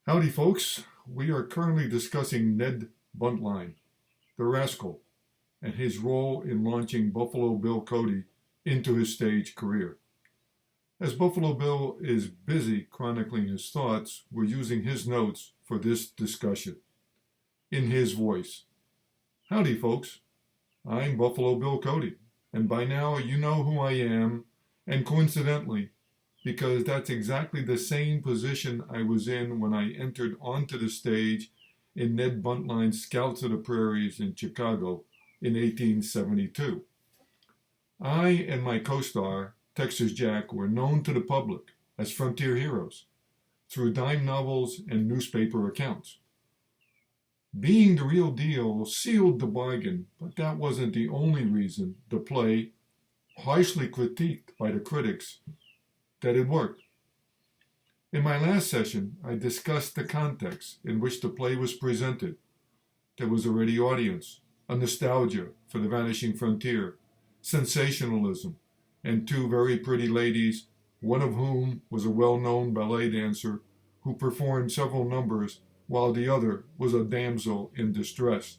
Howdy, folks. We are currently discussing Ned Buntline, the rascal, and his role in launching Buffalo Bill Cody into his stage career. As Buffalo Bill is busy chronicling his thoughts, we're using his notes for this discussion. In his voice. Howdy, folks. I'm Buffalo Bill Cody, and by now you know who I am, and coincidentally, because that's exactly the same position I was in when I entered onto the stage in Ned Buntline's Scouts of the Prairies in Chicago in 1872. I and my co-star, Texas Jack, were known to the public as frontier heroes through dime novels and newspaper accounts. Being the real deal sealed the bargain, but that wasn't the only reason the play, harshly critiqued by the critics, that it worked. In my last session, I discussed the context in which the play was presented. There was a ready audience, a nostalgia for the vanishing frontier, sensationalism, and two very pretty ladies, one of whom was a well-known ballet dancer who performed several numbers while the other was a damsel in distress.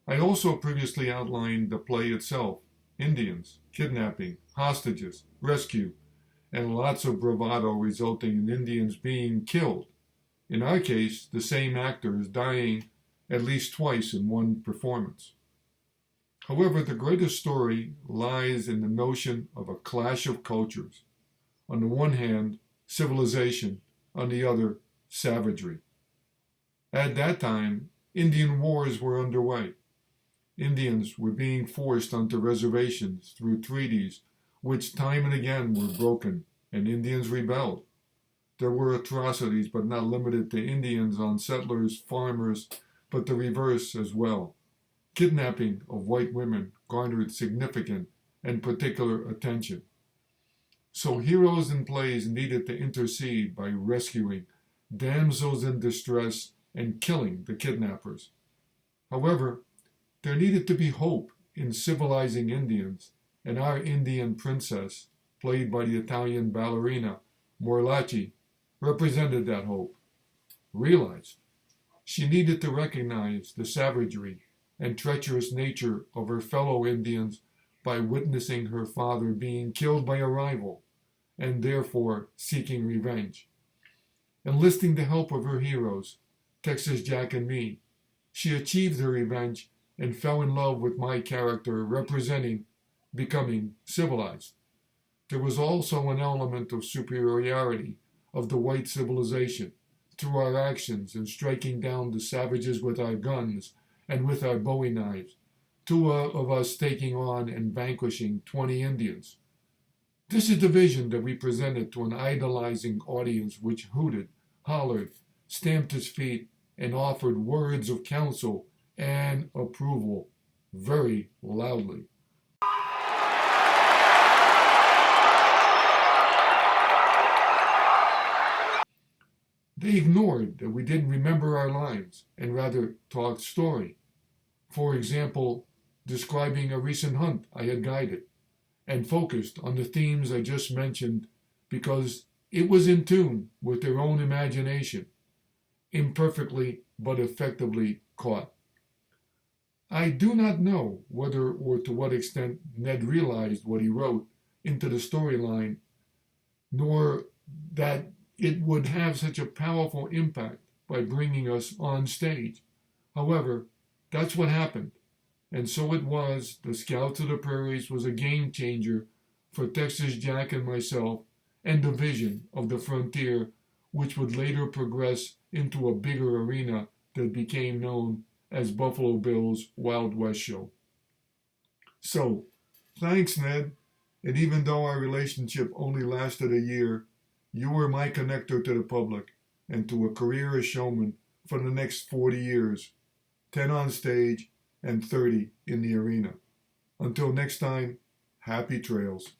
I also previously outlined the play itself, Indians, kidnapping, hostages, rescue, and lots of bravado resulting in Indians being killed. In our case, the same actors dying at least twice in one performance. However, the greatest story lies in the notion of a clash of cultures. On the one hand, civilization, on the other, savagery. At that time, Indian wars were underway. Indians were being forced onto reservations through treaties which time and again were broken, and Indians rebelled. There were atrocities, but not limited to Indians on settlers, farmers, but the reverse as well. Kidnapping of white women garnered significant and particular attention. So heroes in plays needed to intercede by rescuing damsels in distress and killing the kidnappers. However, there needed to be hope in civilizing Indians, and our Indian princess, played by the Italian ballerina Morlacci, represented that hope. Realized she needed to recognize the savagery and treacherous nature of her fellow Indians by witnessing her father being killed by a rival, and therefore seeking revenge. Enlisting the help of her heroes, Texas Jack and me, she achieved her revenge and fell in love with my character representing becoming civilized. There was also an element of superiority of the white civilization through our actions in striking down the savages with our guns and with our bowie knives, two of us taking on and vanquishing 20 Indians. This is the vision that we presented to an idolizing audience which hooted, hollered, stamped its feet, and offered words of counsel and approval very loudly. They ignored that we didn't remember our lines and rather talked story. For example, describing a recent hunt I had guided and focused on the themes I just mentioned because it was in tune with their own imagination, imperfectly but effectively caught. I do not know whether or to what extent Ned realized what he wrote into the storyline, nor that it would have such a powerful impact by bringing us on stage. However, that's what happened. And so it was, the Scouts of the Prairies was a game changer for Texas Jack and myself and the vision of the frontier, which would later progress into a bigger arena that became known as Buffalo Bill's Wild West Show. So, thanks, Ned. And even though our relationship only lasted a year, you were my connector to the public and to a career as showman for the next 40 years, 10 on stage and 30 in the arena. Until next time, happy trails.